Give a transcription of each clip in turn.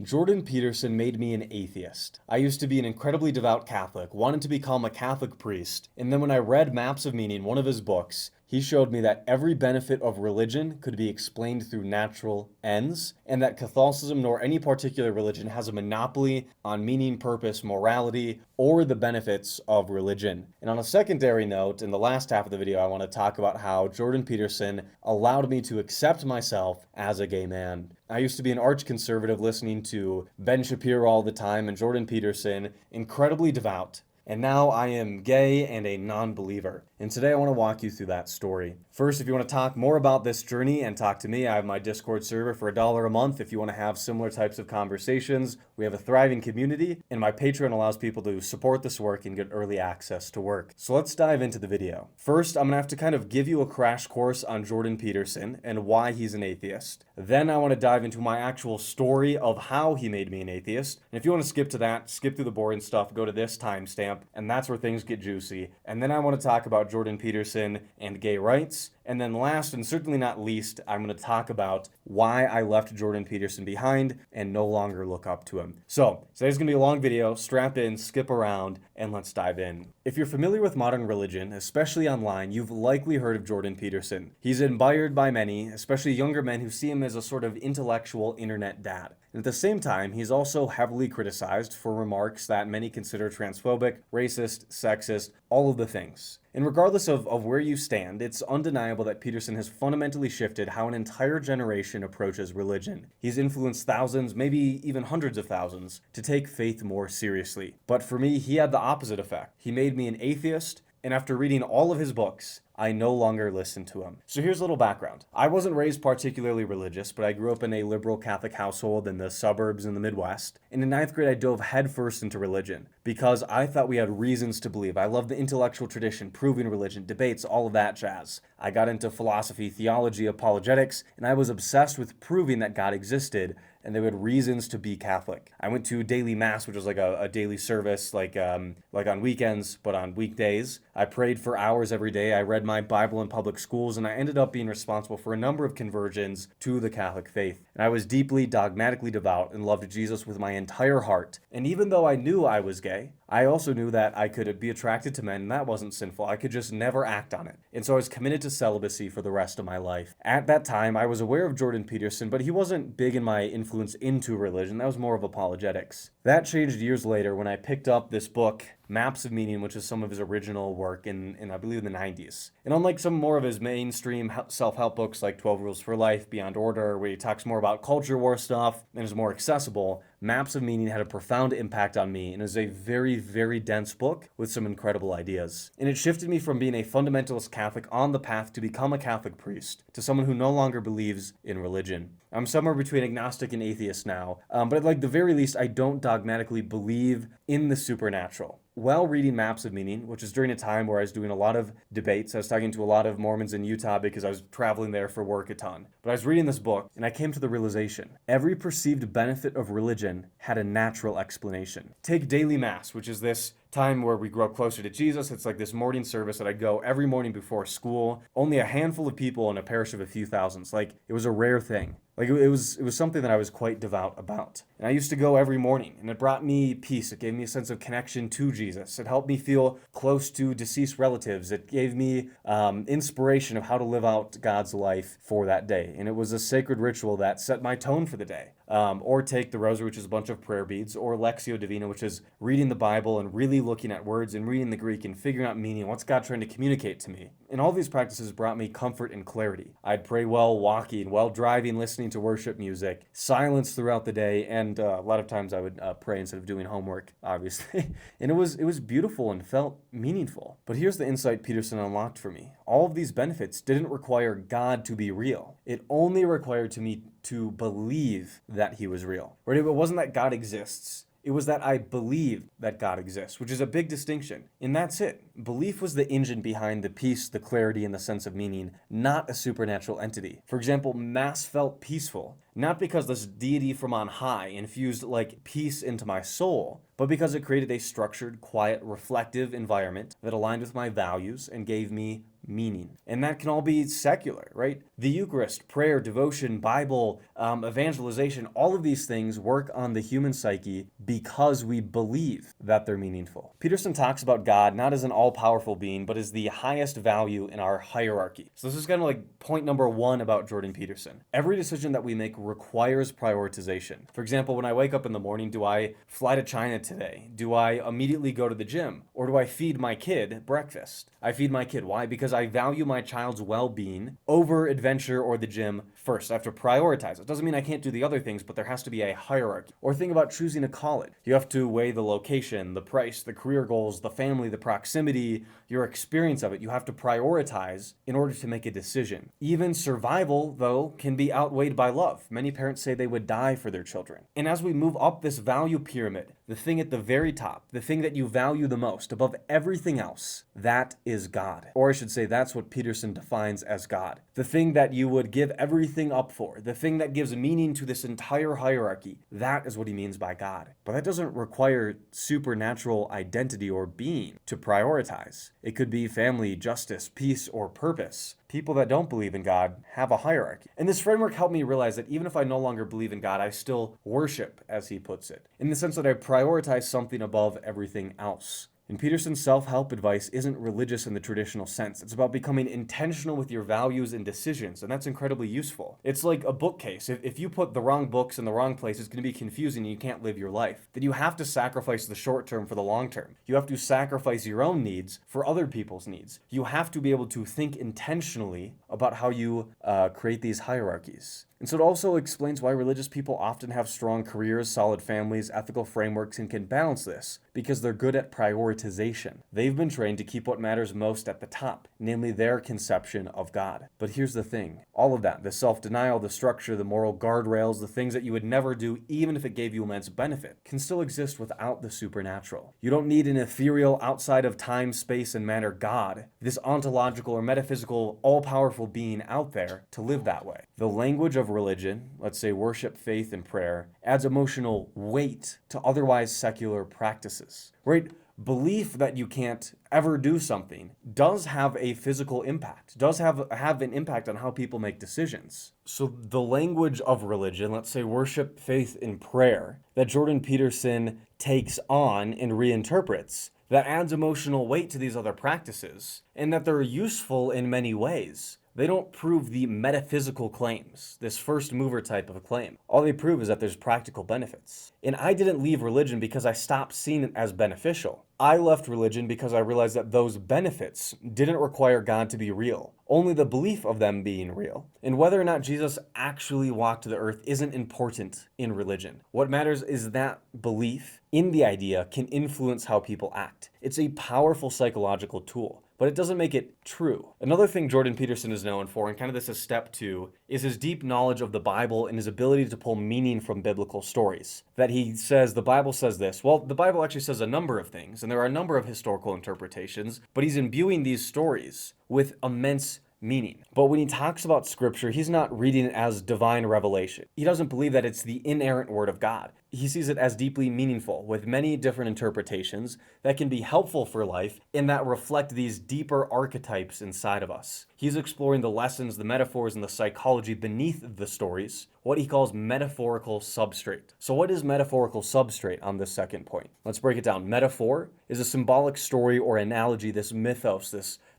Jordan Peterson made me an atheist. I used to be an incredibly devout Catholic, wanted to become a Catholic priest, and then when I read Maps of Meaning, one of his books, he showed me that every benefit of religion could be explained through natural ends, and that Catholicism nor any particular religion has a monopoly on meaning, purpose, morality, or the benefits of religion. And on a secondary note, in the last half of the video, I want to talk about how Jordan Peterson allowed me to accept myself as a gay man. I used to be an arch conservative listening to Ben Shapiro all the time and Jordan Peterson, incredibly devout. And now I am gay and a non-believer. And today I want to walk you through that story. First, if you want to talk more about this journey and talk to me, I have my Discord server for $1 a month. If you want to have similar types of conversations, we have a thriving community, and my Patreon allows people to support this work and get early access to work. So let's dive into the video. First, I'm going to have to kind of give you a crash course on Jordan Peterson and why he's an atheist. Then I want to dive into my actual story of how he made me an atheist. And if you want to skip to that, skip through the boring stuff, go to this timestamp, and that's where things get juicy. And then I want to talk about Jordan Peterson and gay rights. And then last, and certainly not least, I'm going to talk about why I left Jordan Peterson behind and no longer look up to him. So, today's going to be a long video. Strap in, skip around, and let's dive in. If you're familiar with modern religion, especially online, you've likely heard of Jordan Peterson. He's admired by many, especially younger men who see him as a sort of intellectual internet dad. And at the same time, he's also heavily criticized for remarks that many consider transphobic, racist, sexist, all of the things. And regardless of where you stand, it's undeniable that Peterson has fundamentally shifted how an entire generation approaches religion. He's influenced thousands, maybe even hundreds of thousands, to take faith more seriously. But for me, he had the opposite effect. He made me an atheist, and after reading all of his books, I no longer listen to him. So here's a little background. I wasn't raised particularly religious, but I grew up in a liberal Catholic household in the suburbs in the Midwest. And in 9th grade, I dove headfirst into religion because I thought we had reasons to believe. I loved the intellectual tradition, proving religion, debates, all of that jazz. I got into philosophy, theology, apologetics, and I was obsessed with proving that God existed and they had reasons to be Catholic. I went to daily mass, which was like a daily service, like on weekends, but on weekdays. I prayed for hours every day. I read my Bible in public schools, and I ended up being responsible for a number of conversions to the Catholic faith. And I was deeply dogmatically devout and loved Jesus with my entire heart. And even though I knew I was gay, I also knew that I could be attracted to men, and that wasn't sinful. I could just never act on it. And so I was committed to celibacy for the rest of my life. At that time, I was aware of Jordan Peterson, but he wasn't big in my influence into religion. That was more of apologetics. That changed years later when I picked up this book, Maps of Meaning, which is some of his original work in I believe, the 90s. And unlike some more of his mainstream self-help books like 12 Rules for Life, Beyond Order, where he talks more about culture war stuff and is more accessible, Maps of Meaning had a profound impact on me and is a very, very dense book with some incredible ideas. And it shifted me from being a fundamentalist Catholic on the path to become a Catholic priest to someone who no longer believes in religion. I'm somewhere between agnostic and atheist now, but at like the very least, I don't dogmatically believe in the supernatural. While reading Maps of Meaning, which is during a time where I was doing a lot of debates, I was talking to a lot of Mormons in Utah because I was traveling there for work a ton. But I was reading this book and I came to the realization, every perceived benefit of religion had a natural explanation. Take daily mass, which is this time where we grow closer to Jesus. It's like this morning service that I go every morning before school. Only a handful of people in a parish of a few thousands. Like, it was a rare thing. Like, it was something that I was quite devout about. And I used to go every morning, and it brought me peace. It gave me a sense of connection to Jesus. It helped me feel close to deceased relatives. It gave me inspiration of how to live out God's life for that day. And it was a sacred ritual that set my tone for the day. Or take the rosary, which is a bunch of prayer beads, or Lectio Divina, which is reading the Bible and really looking at words and reading the Greek and figuring out meaning. What's God trying to communicate to me? And all these practices brought me comfort and clarity. I'd pray while walking, while driving, listening to worship music, silence throughout the day, and a lot of times I would pray instead of doing homework, obviously. And it was beautiful and felt meaningful. But here's the insight Peterson unlocked for me. All of these benefits didn't require God to be real. It only required me to believe that he was real. Right? It wasn't that God exists. It was that I believed that God exists, which is a big distinction. And that's it. Belief was the engine behind the peace, the clarity, and the sense of meaning, not a supernatural entity. For example, Mass felt peaceful, not because this deity from on high infused like peace into my soul, but because it created a structured, quiet, reflective environment that aligned with my values and gave me meaning. And that can all be secular, right? The Eucharist, prayer, devotion, Bible, evangelization, all of these things work on the human psyche because we believe that they're meaningful. Peterson talks about God not as an all-powerful being, but as the highest value in our hierarchy. So this is kind of like point number one about Jordan Peterson. Every decision that we make requires prioritization. For example, when I wake up in the morning, do I fly to China today? Do I immediately go to the gym? Or do I feed my kid breakfast? I feed my kid. Why? Because I value my child's well-being over adventure or the gym first. I have to prioritize. It doesn't mean I can't do the other things, but there has to be a hierarchy. Or think about choosing a college. You have to weigh the location, the price, the career goals, the family, the proximity, your experience of it. You have to prioritize in order to make a decision. Even survival, though, can be outweighed by love. Many parents say they would die for their children. And as we move up this value pyramid, the thing at the very top, the thing that you value the most above everything else, that is God. Or I should say that's what Peterson defines as God. The thing that you would give everything up for, the thing that gives meaning to this entire hierarchy, that is what he means by God. But that doesn't require supernatural identity or being to prioritize. It could be family, justice, peace, or purpose. People that don't believe in God have a hierarchy. And this framework helped me realize that even if I no longer believe in God, I still worship, as he puts it, in the sense that I prioritize something above everything else. And Peterson's self-help advice isn't religious in the traditional sense. It's about becoming intentional with your values and decisions, and that's incredibly useful. It's like a bookcase. If you put the wrong books in the wrong place, it's going to be confusing and you can't live your life. Then you have to sacrifice the short term for the long term. You have to sacrifice your own needs for other people's needs. You have to be able to think intentionally about how you create these hierarchies. And so it also explains why religious people often have strong careers, solid families, ethical frameworks, and can balance this, because they're good at prioritization. They've been trained to keep what matters most at the top, namely their conception of God. But here's the thing, all of that, the self-denial, the structure, the moral guardrails, the things that you would never do even if it gave you immense benefit, can still exist without the supernatural. You don't need an ethereal, outside of time, space, and matter God, this ontological or metaphysical, all-powerful being out there to live that way. The language of religion, let's say worship, faith, and prayer, adds emotional weight to otherwise secular practices, right? Belief that you can't ever do something does have a physical impact, does have an impact on how people make decisions. So the language of religion, let's say worship, faith, and prayer, that Jordan Peterson takes on and reinterprets, that adds emotional weight to these other practices, and that they're useful in many ways. They don't prove the metaphysical claims, this first mover type of a claim. All they prove is that there's practical benefits. And I didn't leave religion because I stopped seeing it as beneficial. I left religion because I realized that those benefits didn't require God to be real, only the belief of them being real. And whether or not Jesus actually walked the earth isn't important in religion. What matters is that belief in the idea can influence how people act. It's a powerful psychological tool, but it doesn't make it true. Another thing Jordan Peterson is known for, and kind of this is step two, is his deep knowledge of the Bible and his ability to pull meaning from biblical stories. That he says, the Bible says this. Well, the Bible actually says a number of things, and there are a number of historical interpretations, but he's imbuing these stories with immense meaning. But when he talks about scripture, he's not reading it as divine revelation. He doesn't believe that it's the inerrant word of God. He sees it as deeply meaningful, with many different interpretations that can be helpful for life and that reflect these deeper archetypes inside of us. He's exploring the lessons, the metaphors, and the psychology beneath the stories, what he calls metaphorical substrate. So what is metaphorical substrate on this second point? Let's break it down. Metaphor is a symbolic story or analogy, this mythos,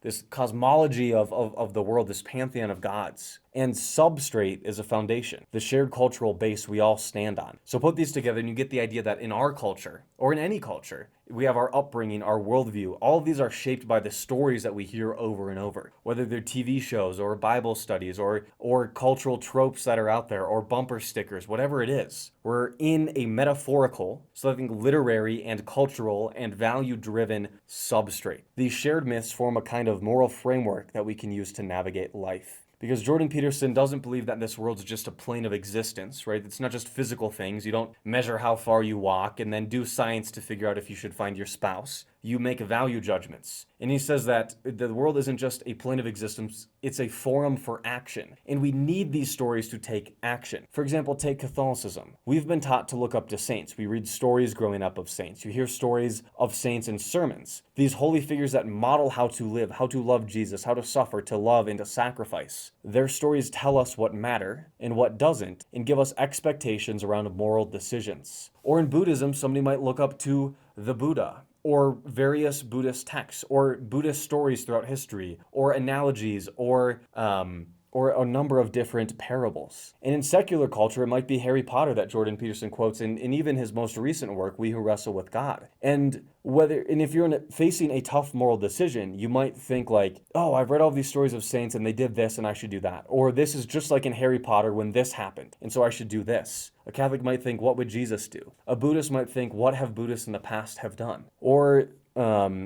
this cosmology of the world, this pantheon of gods. And substrate is a foundation, the shared cultural base we all stand on. So put these together and you get the idea that in our culture, or in any culture, we have our upbringing, our worldview. All of these are shaped by the stories that we hear over and over, whether they're TV shows or Bible studies or cultural tropes that are out there or bumper stickers, whatever it is. We're in a metaphorical, so I think literary and cultural and value-driven substrate. These shared myths form a kind of moral framework that we can use to navigate life. Because Jordan Peterson doesn't believe that this world's just a plane of existence, right? It's not just physical things. You don't measure how far you walk and then do science to figure out if you should find your spouse. you make value judgments. And he says that the world isn't just a plane of existence, it's a forum for action. And we need these stories to take action. For example, take Catholicism. We've been taught to look up to saints. We read stories growing up of saints. You hear stories of saints in sermons. These holy figures that model how to live, how to love Jesus, how to suffer, to love, and to sacrifice. Their stories tell us what matter and what doesn't, and give us expectations around moral decisions. Or in Buddhism, somebody might look up to the Buddha, or various Buddhist texts, or Buddhist stories throughout history, or analogies, or a number of different parables. And in secular culture, it might be Harry Potter that Jordan Peterson quotes in even his most recent work, We Who Wrestle with God. And if you're facing a tough moral decision, you might think like, oh, I've read all these stories of saints and they did this and I should do that. Or this is just like in Harry Potter when this happened, and so I should do this. A Catholic might think, what would Jesus do? A Buddhist might think, what have Buddhists in the past have done? Or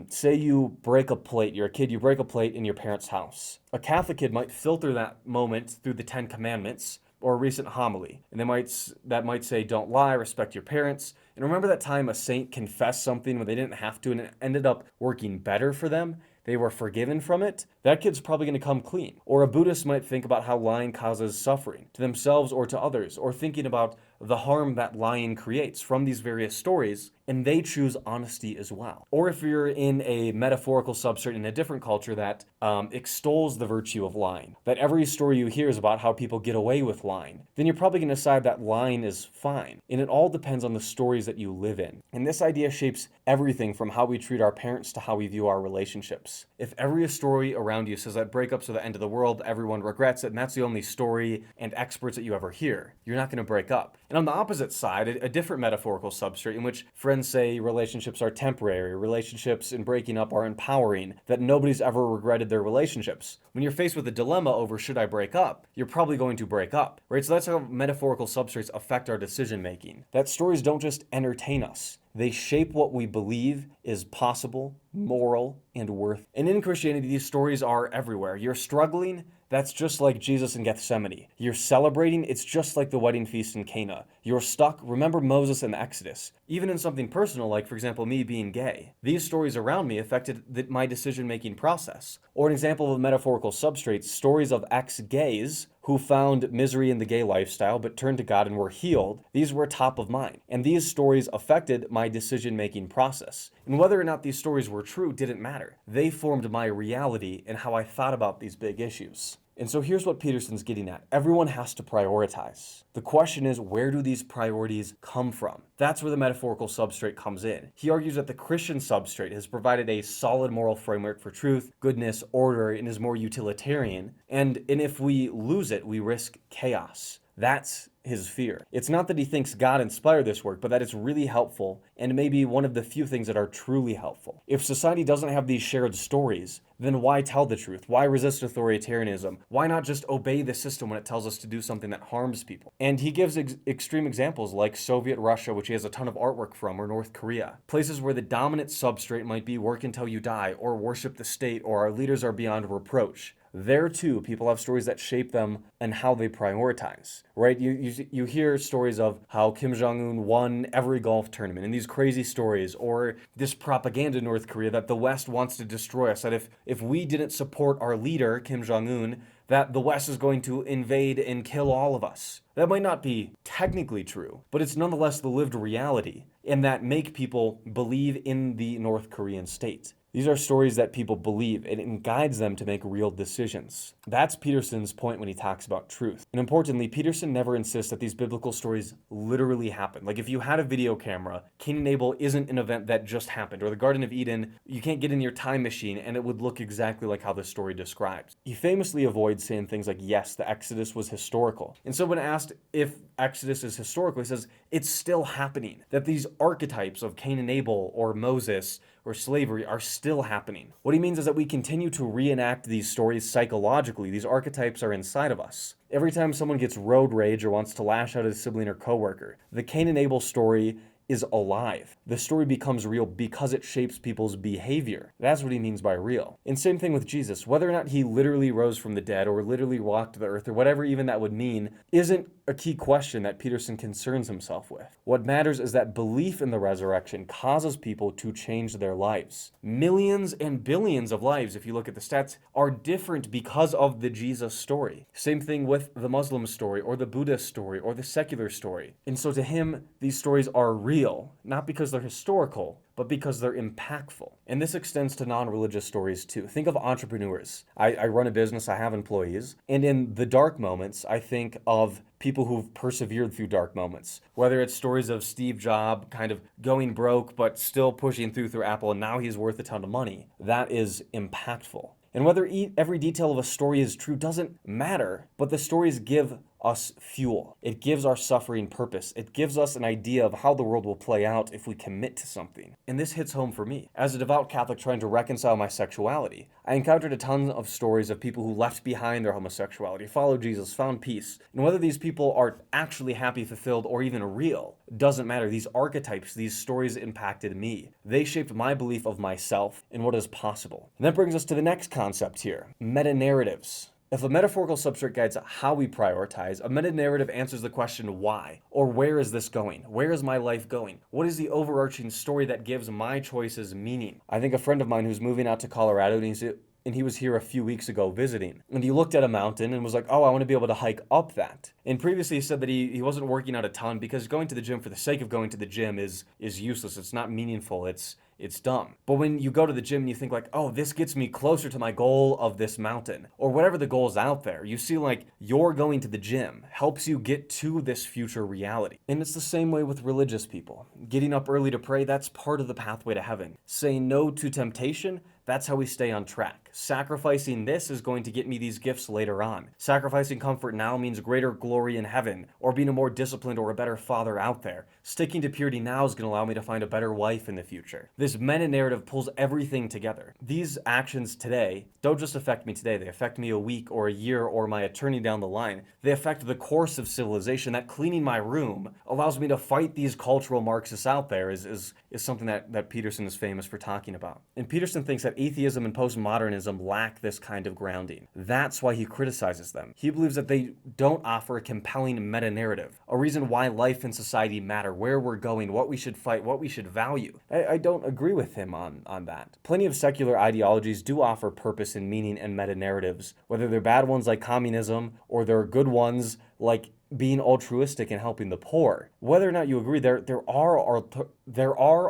say you break a plate, you're a kid, you break a plate in your parents' house. A Catholic kid might filter that moment through the 10 Commandments or a recent homily. And that might say, don't lie, respect your parents. And remember that time a saint confessed something when they didn't have to and it ended up working better for them? They were forgiven from it? That kid's probably going to come clean. Or a Buddhist might think about how lying causes suffering to themselves or to others, or thinking about the harm that lying creates from these various stories, and they choose honesty as well. Or if you're in a metaphorical substrate in a different culture that extols the virtue of lying, that every story you hear is about how people get away with lying, then you're probably going to decide that lying is fine. And it all depends on the stories that you live in. And this idea shapes everything from how we treat our parents to how we view our relationships. If every story around you says that breakups are the end of the world, everyone regrets it, and that's the only story and experts that you ever hear, you're not going to break up. And on the opposite side, a different metaphorical substrate in which friends say relationships are temporary, relationships and breaking up are empowering, that nobody's ever regretted their relationships. When you're faced with a dilemma over should I break up, you're probably going to break up, right? So that's how metaphorical substrates affect our decision making. That stories don't just entertain us. They shape what we believe is possible, moral, and worth. And in Christianity, these stories are everywhere. You're struggling, that's just like Jesus in Gethsemane. You're celebrating, it's just like the wedding feast in Cana. You're stuck, remember Moses and the Exodus. Even in something personal, like for example, me being gay. These stories around me affected my decision-making process. Or an example of a metaphorical substrate, stories of ex-gays who found misery in the gay lifestyle but turned to God and were healed. These were top of mind. And these stories affected my decision-making process. And whether or not these stories were true didn't matter. They formed my reality and how I thought about these big issues. And so here's what Peterson's getting at. Everyone has to prioritize. The question is, where do these priorities come from? That's where the metaphorical substrate comes in. He argues that the Christian substrate has provided a solid moral framework for truth, goodness, order, and is more utilitarian. And if we lose it, we risk chaos. That's his fear. It's not that he thinks God inspired this work, but that it's really helpful and maybe one of the few things that are truly helpful. If society doesn't have these shared stories, then why tell the truth? Why resist authoritarianism? Why not just obey the system when it tells us to do something that harms people? And he gives extreme examples like Soviet Russia, which he has a ton of artwork from, or North Korea. Places where the dominant substrate might be work until you die, or worship the state, or our leaders are beyond reproach. There too, people have stories that shape them and how they prioritize, right? You hear stories of how Kim Jong-un won every golf tournament and these crazy stories, or this propaganda in North Korea that the West wants to destroy us, that if we didn't support our leader, Kim Jong-un, that the West is going to invade and kill all of us. That might not be technically true, but it's nonetheless the lived reality, and that make people believe in the North Korean state. These are stories that people believe, and it guides them to make real decisions. That's Peterson's point when he talks about truth. And importantly, Peterson never insists that these biblical stories literally happen. Like if you had a video camera, Cain and Abel isn't an event that just happened, or the Garden of Eden, you can't get in your time machine and it would look exactly like how the story describes. He famously avoids saying things like, yes, the Exodus was historical. And so when asked if Exodus is historical, he says, it's still happening. That these archetypes of Cain and Abel or Moses or slavery are still happening. What he means is that we continue to reenact these stories psychologically. These archetypes are inside of us. Every time someone gets road rage or wants to lash out at a sibling or coworker, the Cain and Abel story is alive. The story becomes real because it shapes people's behavior. That's what he means by real. And same thing with Jesus. Whether or not he literally rose from the dead or literally walked the earth or whatever even that would mean isn't a key question that Peterson concerns himself with. What matters is that belief in the resurrection causes people to change their lives. Millions and billions of lives, if you look at the stats, are different because of the Jesus story. Same thing with the Muslim story or the Buddhist story or the secular story. And so to him, these stories are real, not because they're historical, but because they're impactful. And this extends to non-religious stories too. Think of entrepreneurs. I run a business, I have employees, and in the dark moments, I think of people who've persevered through dark moments. Whether it's stories of Steve Jobs kind of going broke, but still pushing through Apple, and now he's worth a ton of money. That is impactful. And whether every detail of a story is true doesn't matter, but the stories give us fuel. It gives our suffering purpose. It gives us an idea of how the world will play out if we commit to something. And this hits home for me. As a devout Catholic trying to reconcile my sexuality, I encountered a ton of stories of people who left behind their homosexuality, followed Jesus, found peace. And whether these people are actually happy, fulfilled, or even real, doesn't matter. These archetypes, these stories impacted me. They shaped my belief of myself and what is possible. And that brings us to the next concept here, meta-narratives. If a metaphorical substrate guides how we prioritize, a meta-narrative answers the question why, or where is this going? Where is my life going? What is the overarching story that gives my choices meaning? I think a friend of mine who's moving out to Colorado, and he was here a few weeks ago visiting, and he looked at a mountain and was like, oh, I want to be able to hike up that. And previously he said that he wasn't working out a ton because going to the gym for the sake of going to the gym is useless. It's not meaningful. It's dumb. But when you go to the gym and you think like, oh, this gets me closer to my goal of this mountain, or whatever the goal is out there, you see like your going to the gym helps you get to this future reality. And it's the same way with religious people. Getting up early to pray, that's part of the pathway to heaven. Saying no to temptation, that's how we stay on track. Sacrificing this is going to get me these gifts later on. Sacrificing comfort now means greater glory in heaven, or being a more disciplined or a better father out there. Sticking to purity now is going to allow me to find a better wife in the future. This meta-narrative pulls everything together. These actions today don't just affect me today. They affect me a week or a year or my eternity down the line. They affect the course of civilization. That cleaning my room allows me to fight these cultural Marxists out there is something that Peterson is famous for talking about. And Peterson thinks that atheism and postmodernism lack this kind of grounding. That's why he criticizes them. He believes that they don't offer a compelling meta-narrative, a reason why life and society matter, where we're going, what we should fight, what we should value. I don't agree with him on that. Plenty of secular ideologies do offer purpose and meaning and meta-narratives, whether they're bad ones like communism or they're good ones like being altruistic and helping the poor. Whether or not you agree, there are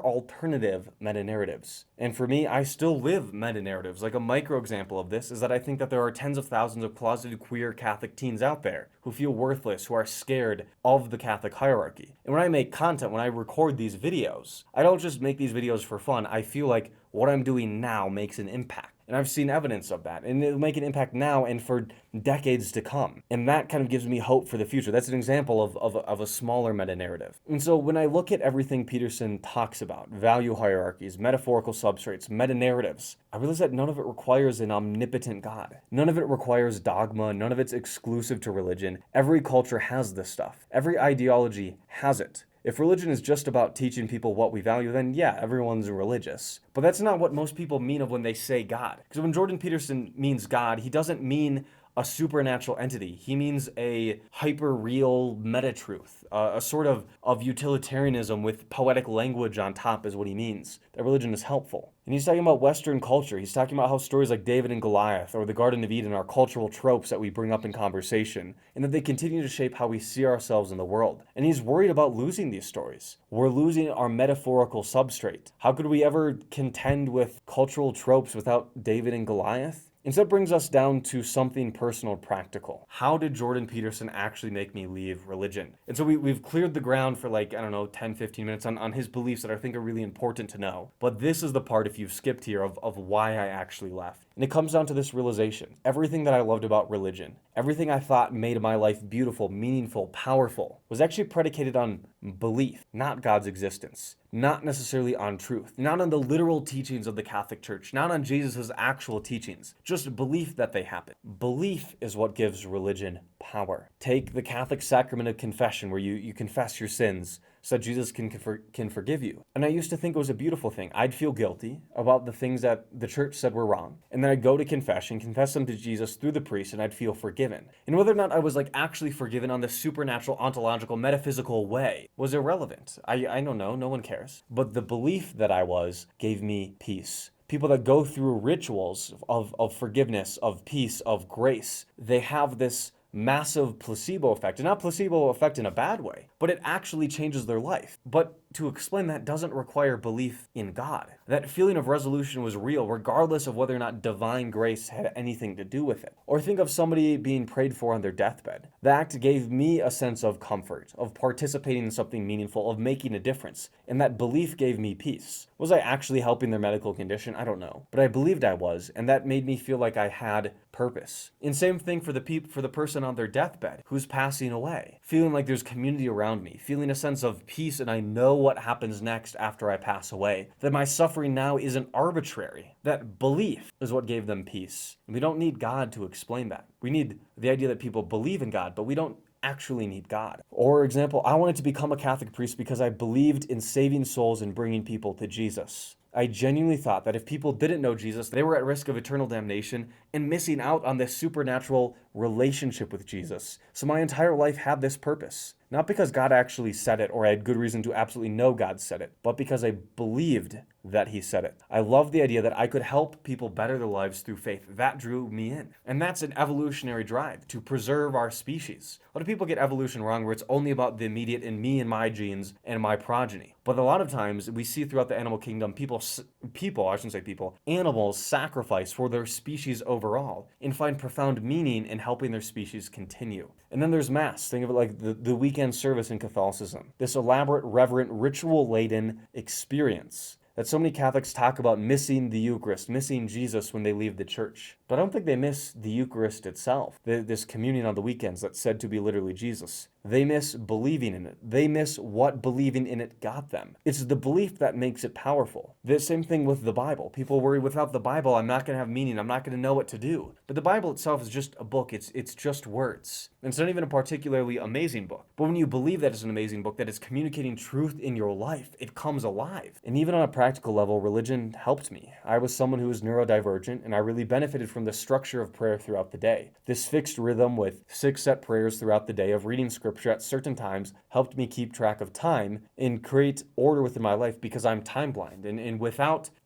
alternative meta-narratives. And for me, I still live meta-narratives. Like a micro example of this is that I think that there are tens of thousands of closeted queer Catholic teens out there who feel worthless, who are scared of the Catholic hierarchy. And when I make content, when I record these videos, I don't just make these videos for fun. I feel like what I'm doing now makes an impact. And I've seen evidence of that. And it'll make an impact now and for decades to come. And that kind of gives me hope for the future. That's an example of a smaller meta-narrative. And so when I look at everything Peterson talks about, value hierarchies, metaphorical substrates, meta-narratives, I realize that none of it requires an omnipotent God. None of it requires dogma. None of it's exclusive to religion. Every culture has this stuff. Every ideology has it. If religion is just about teaching people what we value, then yeah, everyone's religious. But that's not what most people mean of when they say God. Because when Jordan Peterson means God, he doesn't mean a supernatural entity. He means a hyper-real meta-truth, a sort of utilitarianism with poetic language on top is what he means. That religion is helpful. And he's talking about Western culture. He's talking about how stories like David and Goliath or the Garden of Eden are cultural tropes that we bring up in conversation, and that they continue to shape how we see ourselves in the world. And he's worried about losing these stories. We're losing our metaphorical substrate. How could we ever contend with cultural tropes without David and Goliath? And so that brings us down to something personal and practical. How did Jordan Peterson actually make me leave religion? And so we've cleared the ground for 10, 15 minutes on his beliefs that I think are really important to know. But this is the part, if you've skipped here, of why I actually left. And it comes down to this realization. Everything that I loved about religion, everything I thought made my life beautiful, meaningful, powerful, was actually predicated on belief, not God's existence. Not necessarily on truth, not on the literal teachings of the Catholic Church, not on Jesus' actual teachings, just belief that they happen. Belief is what gives religion power. Take the Catholic sacrament of confession where you confess your sins so that Jesus can forgive you. And I used to think it was a beautiful thing. I'd feel guilty about the things that the church said were wrong, and then I'd go to confession, confess them to Jesus through the priest, and I'd feel forgiven. And whether or not I was like actually forgiven on this supernatural, ontological, metaphysical way was irrelevant. I don't know, no one cares. But the belief that I was gave me peace. People that go through rituals of forgiveness, of peace, of grace, they have this massive placebo effect, and not placebo effect in a bad way, but it actually changes their life. But to explain that doesn't require belief in God. That feeling of resolution was real, regardless of whether or not divine grace had anything to do with it. Or think of somebody being prayed for on their deathbed. The act gave me a sense of comfort, of participating in something meaningful, of making a difference, and that belief gave me peace. Was I actually helping their medical condition? I don't know, but I believed I was, and that made me feel like I had purpose. And same thing for the person on their deathbed who's passing away, feeling like there's community around me, feeling a sense of peace, and I know what happens next after I pass away, that my suffering now isn't arbitrary. That belief is what gave them peace. And we don't need God to explain that. We need the idea that people believe in God, but we don't actually need God. Or example, I wanted to become a Catholic priest because I believed in saving souls and bringing people to Jesus. I genuinely thought that if people didn't know Jesus, they were at risk of eternal damnation and missing out on this supernatural relationship with Jesus. So my entire life had this purpose. Not because God actually said it or I had good reason to absolutely know God said it, but because I believed that he said it. I loved the idea that I could help people better their lives through faith. That drew me in. And that's an evolutionary drive to preserve our species. A lot of people get evolution wrong where it's only about the immediate and me and my genes and my progeny. But a lot of times we see throughout the animal kingdom, animals sacrifice for their species overall and find profound meaning in helping their species continue. And then there's Mass. Think of it like the weekend service in Catholicism. This elaborate, reverent, ritual-laden experience that so many Catholics talk about missing the Eucharist, missing Jesus when they leave the church. But I don't think they miss the Eucharist itself, this communion on the weekends that's said to be literally Jesus. They miss believing in it. They miss what believing in it got them. It's the belief that makes it powerful. The same thing with the Bible. People worry, without the Bible, I'm not going to have meaning. I'm not going to know what to do. But the Bible itself is just a book. It's just words. And it's not even a particularly amazing book. But when you believe that it's an amazing book, that it's communicating truth in your life, it comes alive. And even on a practical level, religion helped me. I was someone who was neurodivergent, and I really benefited from the structure of prayer throughout the day. This fixed rhythm with 6 set prayers throughout the day of reading scripture at certain times helped me keep track of time and create order within my life because I'm time blind. And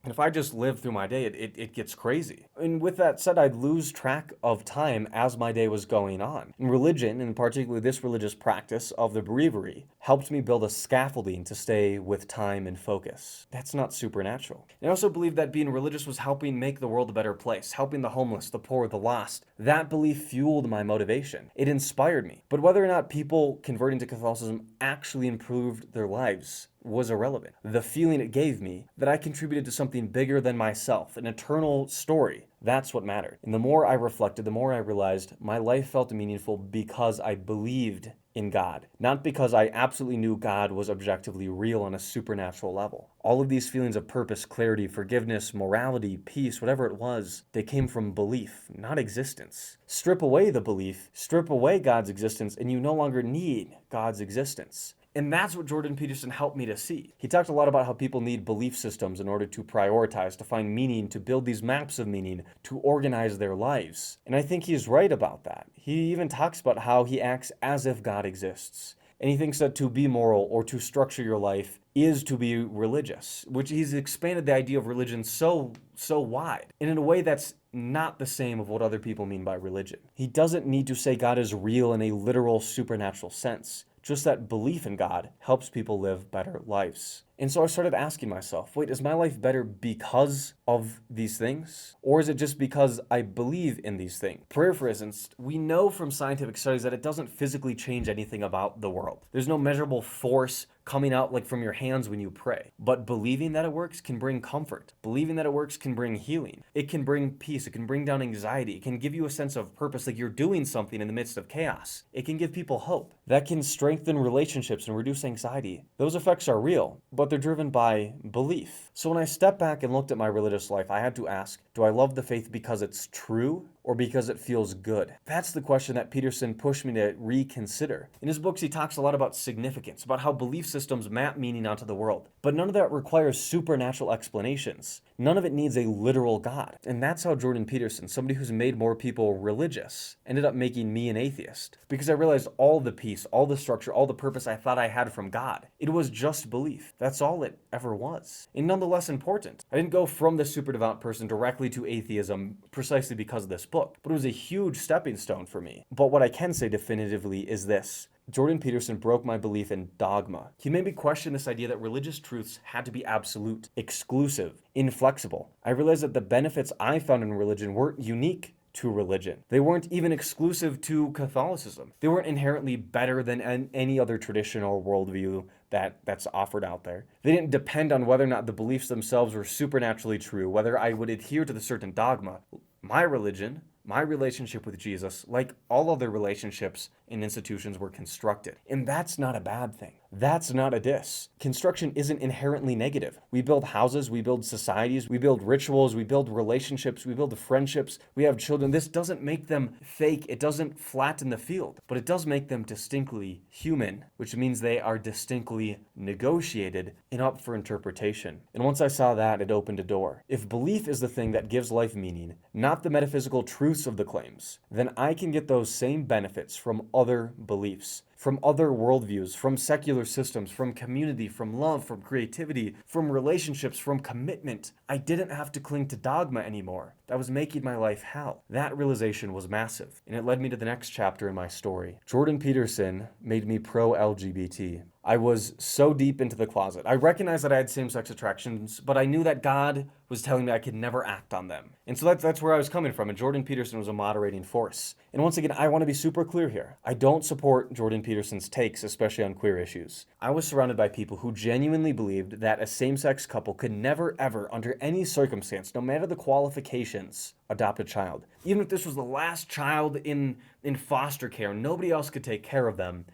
if I just live through my day, it gets crazy. And with that said, I'd lose track of time as my day was going on. And religion, and particularly this religious practice of the breviary, helped me build a scaffolding to stay with time and focus. That's not supernatural. And I also believe that being religious was helping make the world a better place, helping the homeless, the poor, the lost. That belief fueled my motivation. It inspired me. But whether or not people converting to Catholicism actually improved their lives was irrelevant. The feeling it gave me that I contributed to something bigger than myself, an eternal story, that's what mattered. And the more I reflected, the more I realized my life felt meaningful because I believed in God, not because I absolutely knew God was objectively real on a supernatural level. All of these feelings of purpose, clarity, forgiveness, morality, peace, whatever it was, they came from belief, not existence. Strip away the belief, strip away God's existence, and you no longer need God's existence. And that's what Jordan Peterson helped me to see. He talked a lot about how people need belief systems in order to prioritize, to find meaning, to build these maps of meaning, to organize their lives. And I think he's right about that. He even talks about how he acts as if God exists. And he thinks that to be moral or to structure your life is to be religious, which he's expanded the idea of religion so wide, and in a way that's not the same of what other people mean by religion. He doesn't need to say God is real in a literal supernatural sense. Just that belief in God helps people live better lives. And so I started asking myself, wait, is my life better because of these things? Or is it just because I believe in these things? Prayer, for instance, we know from scientific studies that it doesn't physically change anything about the world. There's no measurable force coming out like from your hands when you pray. But believing that it works can bring comfort. Believing that it works can bring healing. It can bring peace. It can bring down anxiety. It can give you a sense of purpose, like you're doing something in the midst of chaos. It can give people hope. That can strengthen relationships and reduce anxiety. Those effects are real, but they're driven by belief. So when I stepped back and looked at my religious life, I had to ask, do I love the faith because it's true or because it feels good? That's the question that Peterson pushed me to reconsider. In his books, he talks a lot about significance, about how belief systems map meaning onto the world. But none of that requires supernatural explanations. None of it needs a literal God. And that's how Jordan Peterson, somebody who's made more people religious, ended up making me an atheist. Because I realized all the peace, all the structure, all the purpose I thought I had from God. It was just belief. That's all it ever was. And nonetheless important. I didn't go from the super devout person directly to atheism precisely because of this book, but it was a huge stepping stone for me. But what I can say definitively is this. Jordan Peterson broke my belief in dogma. He made me question this idea that religious truths had to be absolute, exclusive, inflexible. I realized that the benefits I found in religion weren't unique to religion. They weren't even exclusive to Catholicism. They weren't inherently better than any other traditional worldview that's offered out there. They didn't depend on whether or not the beliefs themselves were supernaturally true, whether I would adhere to the certain dogma. My religion, my relationship with Jesus, like all other relationships and institutions, were constructed. And that's not a bad thing. That's not a diss. Construction isn't inherently negative. We build houses, we build societies, we build rituals, we build relationships, we build friendships, we have children. This doesn't make them fake. It doesn't flatten the field, but it does make them distinctly human, which means they are distinctly negotiated and up for interpretation. And once I saw that, it opened a door. If belief is the thing that gives life meaning, not the metaphysical truths of the claims, then I can get those same benefits from other beliefs, from other worldviews, from secular systems, from community, from love, from creativity, from relationships, from commitment. I didn't have to cling to dogma anymore. That was making my life hell. That realization was massive, and it led me to the next chapter in my story. Jordan Peterson made me pro-LGBT. I was so deep into the closet. I recognized that I had same-sex attractions, but I knew that God was telling me I could never act on them. And so that's where I was coming from, and Jordan Peterson was a moderating force. And once again, I want to be super clear here. I don't support Jordan Peterson's takes, especially on queer issues. I was surrounded by people who genuinely believed that a same-sex couple could never, ever, under any circumstance, no matter the qualifications, adopt a child. Even if this was the last child in foster care, nobody else could take care of them.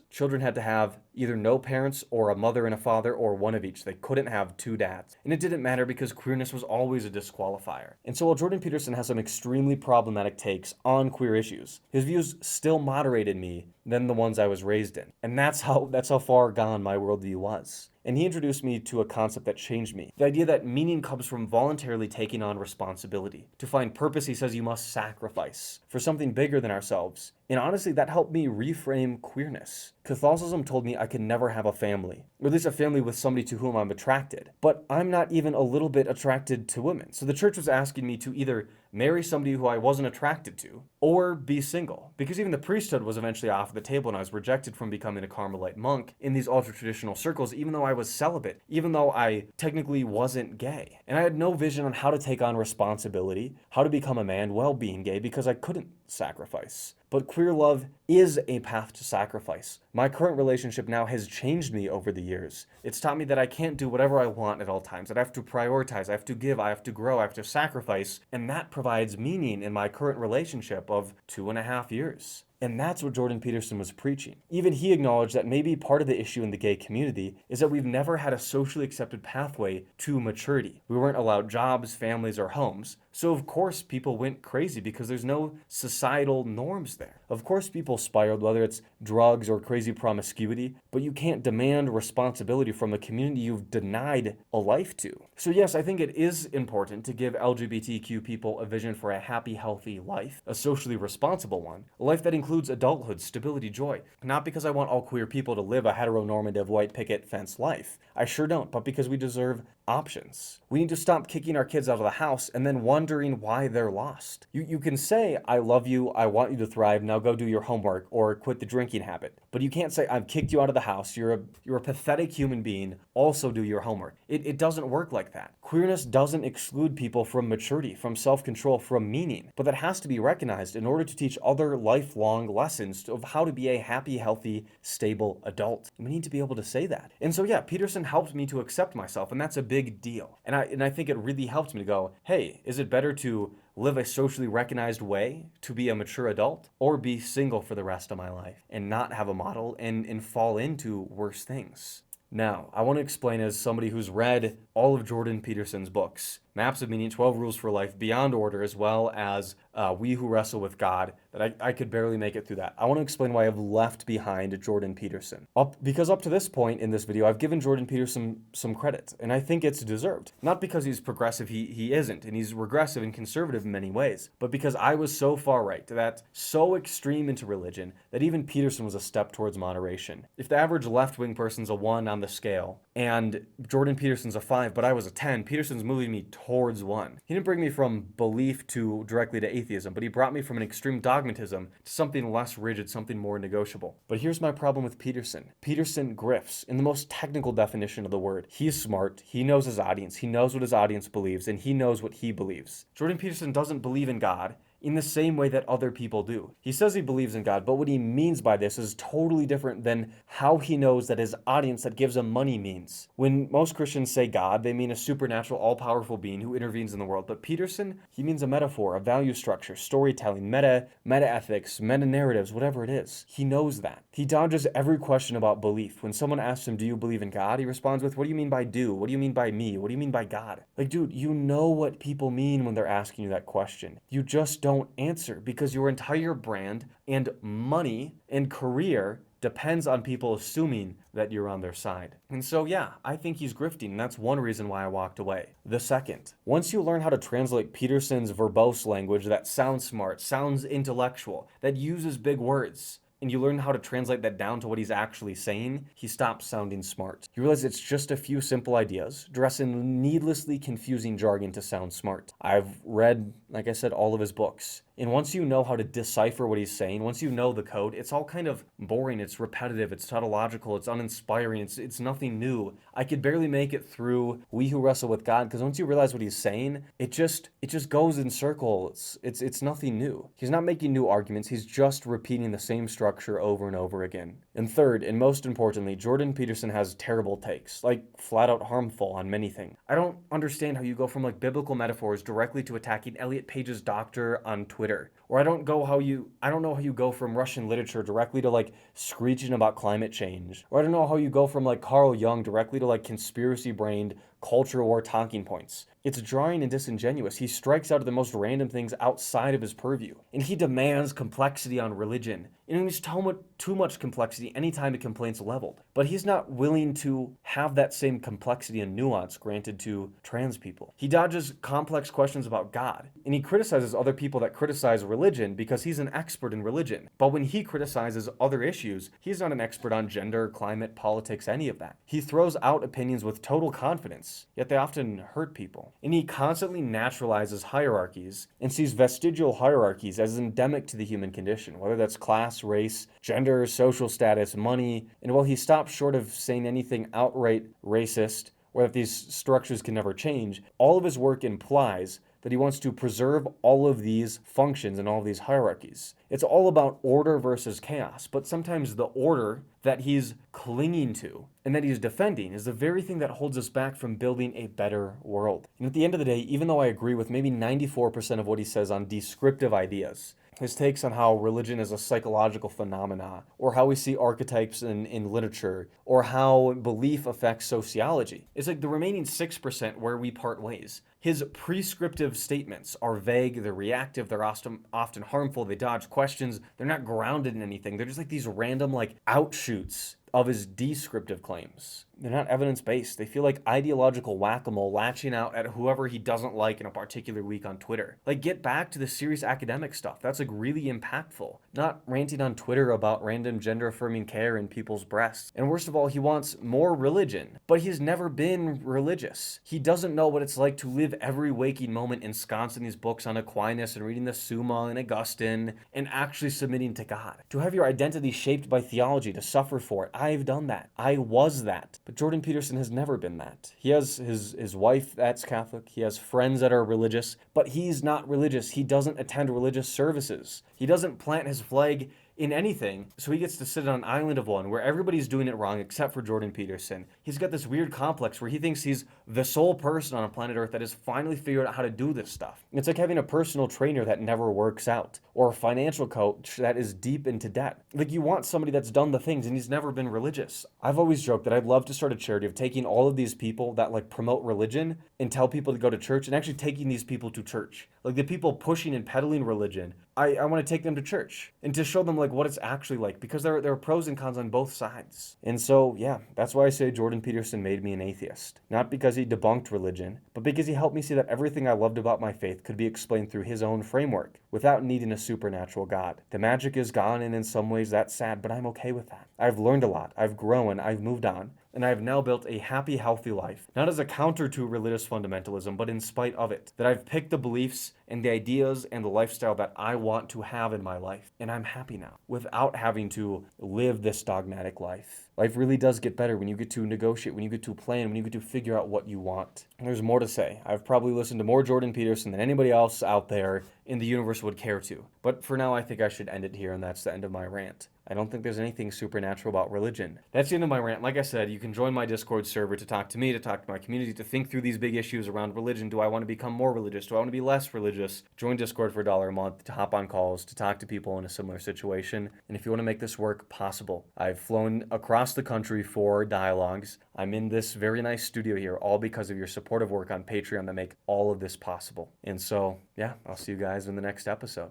Children had to have either no parents or a mother and a father or one of each. They couldn't have two dads. And it didn't matter because queerness was always a disqualifier. And so while Jordan Peterson has some extremely problematic takes on queer issues, his views still moderated me than the ones I was raised in. And that's how far gone my worldview was. And he introduced me to a concept that changed me. The idea that meaning comes from voluntarily taking on responsibility. To find purpose, he says you must sacrifice for something bigger than ourselves. And honestly, that helped me reframe queerness. Catholicism told me I could never have a family, or at least a family with somebody to whom I'm attracted. But I'm not even a little bit attracted to women. So the church was asking me to either marry somebody who I wasn't attracted to, or be single. Because even the priesthood was eventually off the table, and I was rejected from becoming a Carmelite monk in these ultra-traditional circles, even though I was celibate, even though I technically wasn't gay. And I had no vision on how to take on responsibility, how to become a man while being gay, because I couldn't sacrifice. But queer love is a path to sacrifice. My current relationship now has changed me over the years. It's taught me that I can't do whatever I want at all times, that I have to prioritize, I have to give, I have to grow, I have to sacrifice, and that provides meaning in my current relationship of 2.5 years. And that's what Jordan Peterson was preaching. Even he acknowledged that maybe part of the issue in the gay community is that we've never had a socially accepted pathway to maturity. We weren't allowed jobs, families, or homes. So of course people went crazy because there's no societal norms there. Of course people spiraled, whether it's drugs or crazy promiscuity, but you can't demand responsibility from a community you've denied a life to. So yes, I think it is important to give LGBTQ people a vision for a happy, healthy life, a socially responsible one, a life that includes adulthood, stability, joy. Not because I want all queer people to live a heteronormative white picket fence life. I sure don't, but because we deserve options. We need to stop kicking our kids out of the house and then wondering why they're lost. You can say, I love you, I want you to thrive, now go do your homework or quit the drinking habit. But you can't say, I've kicked you out of the house, you're a pathetic human being, also do your homework. It doesn't work like that. Queerness doesn't exclude people from maturity, from self-control, from meaning, but that has to be recognized in order to teach other lifelong lessons of how to be a happy, healthy, stable adult. We need to be able to say that. And so yeah, Peterson helped me to accept myself, and that's a big deal. And I think it really helped me to go, hey, is it better to live a socially recognized way to be a mature adult, or be single for the rest of my life and not have a model and fall into worse things? Now, I want to explain as somebody who's read all of Jordan Peterson's books, Maps of Meaning, 12 Rules for Life, Beyond Order, as well as We Who Wrestle with God, that I could barely make it through that. I want to explain why I've left behind Jordan Peterson. Because up to this point in this video, I've given Jordan Peterson some credit, and I think it's deserved. Not because he's progressive, he isn't, and he's regressive and conservative in many ways, but because I was so far right, that so extreme into religion, that even Peterson was a step towards moderation. If the average left-wing person's a 1 on the scale, and Jordan Peterson's a 5, but I was a 10, Peterson's moving me towards 1. He didn't bring me from belief to directly to atheism, but he brought me from an extreme dogmatism to something less rigid, something more negotiable. But here's my problem with Peterson. Peterson grifts in the most technical definition of the word. He's smart, he knows his audience, he knows what his audience believes, and he knows what he believes. Jordan Peterson doesn't believe in God in the same way that other people do. He says he believes in God, but what he means by this is totally different than how he knows that his audience that gives him money means. When most Christians say God, they mean a supernatural, all-powerful being who intervenes in the world. But Peterson, he means a metaphor, a value structure, storytelling, meta-ethics, meta-narratives, whatever it is. He knows that. He dodges every question about belief. When someone asks him, do you believe in God? He responds with, what do you mean by do? What do you mean by me? What do you mean by God? Like, dude, you know what people mean when they're asking you that question. You just don't answer because your entire brand and money and career depends on people assuming that you're on their side. And so, yeah, I think he's grifting, and that's one reason why I walked away. The second, once you learn how to translate Peterson's verbose language that sounds smart, sounds intellectual, that uses big words, and you learn how to translate that down to what he's actually saying, he stops sounding smart. You realize it's just a few simple ideas, dressed in needlessly confusing jargon to sound smart. I've read, like I said, all of his books. And once you know how to decipher what he's saying, once you know the code, it's all kind of boring, it's repetitive, it's tautological, it's uninspiring, it's nothing new. I could barely make it through We Who Wrestle with God, because once you realize what he's saying, it just goes in circles. It's nothing new. He's not making new arguments, he's just repeating the same structure over and over again. And third, and most importantly, Jordan Peterson has terrible takes, like flat out harmful on many things. I don't understand how you go from like biblical metaphors directly to attacking Elliot Page's doctor on Twitter. Or I don't know how you go from Russian literature directly to like screeching about climate change. Or I don't know how you go from like Carl Jung directly to like conspiracy-brained culture war talking points. It's drawing and disingenuous. He strikes out at the most random things outside of his purview. And he demands complexity on religion. And he's too much complexity anytime a complaint's leveled. But he's not willing to have that same complexity and nuance granted to trans people. He dodges complex questions about God. And he criticizes other people that criticize religion because he's an expert in religion. But when he criticizes other issues, he's not an expert on gender, climate, politics, any of that. He throws out opinions with total confidence, yet they often hurt people. And he constantly naturalizes hierarchies and sees vestigial hierarchies as endemic to the human condition, whether that's class, race, gender, social status, money. And while he stops short of saying anything outright racist, or that these structures can never change, all of his work implies that he wants to preserve all of these functions and all of these hierarchies. It's all about order versus chaos, but sometimes the order that he's clinging to and that he's defending is the very thing that holds us back from building a better world. And at the end of the day, even though I agree with maybe 94% of what he says on descriptive ideas, his takes on how religion is a psychological phenomena, or how we see archetypes in literature, or how belief affects sociology. It's like the remaining 6% where we part ways. His prescriptive statements are vague, they're reactive, they're often harmful, they dodge questions, they're not grounded in anything. They're just like these random like outshoots of his descriptive claims. They're not evidence-based. They feel like ideological whack-a-mole latching out at whoever he doesn't like in a particular week on Twitter. Like, get back to the serious academic stuff. That's like really impactful. Not ranting on Twitter about random gender-affirming care in people's breasts. And worst of all, he wants more religion, but he's never been religious. He doesn't know what it's like to live every waking moment ensconced in these books on Aquinas and reading the Summa and Augustine and actually submitting to God. To have your identity shaped by theology, to suffer for it. I've done that. I was that. But Jordan Peterson has never been that. He has his wife that's Catholic. He has friends that are religious, but he's not religious. He doesn't attend religious services. He doesn't plant his flag in anything, so he gets to sit on an island of one where everybody's doing it wrong except for Jordan Peterson. He's got this weird complex where he thinks he's the sole person on planet Earth that has finally figured out how to do this stuff. It's like having a personal trainer that never works out, or a financial coach that is deep into debt. Like, you want somebody that's done the things and he's never been religious. I've always joked that I'd love to start a charity of taking all of these people that like promote religion and tell people to go to church, and actually taking these people to church. Like, the people pushing and peddling religion, I want to take them to church and to show them like what it's actually like, because there are pros and cons on both sides. And so, yeah, that's why I say Jordan Peterson made me an atheist. Not because he debunked religion, but because he helped me see that everything I loved about my faith could be explained through his own framework without needing a supernatural God. The magic is gone, and in some ways that's sad, but I'm okay with that. I've learned a lot, I've grown, I've moved on, and I have now built a happy, healthy life, not as a counter to religious fundamentalism, but in spite of it. That I've picked the beliefs and the ideas and the lifestyle that I want to have in my life, and I'm happy now, without having to live this dogmatic life. Life really does get better when you get to negotiate, when you get to plan, when you get to figure out what you want. And there's more to say. I've probably listened to more Jordan Peterson than anybody else out there in the universe would care to. But for now, I think I should end it here, and that's the end of my rant. I don't think there's anything supernatural about religion. That's the end of my rant. Like I said, you can join my Discord server to talk to me, to talk to my community, to think through these big issues around religion. Do I want to become more religious? Do I want to be less religious? Join Discord for $1 a month to hop on calls, to talk to people in a similar situation. And if you want to make this work possible, I've flown across the country for dialogues. I'm in this very nice studio here, all because of your supportive work on Patreon that make all of this possible. And so, yeah, I'll see you guys in the next episode.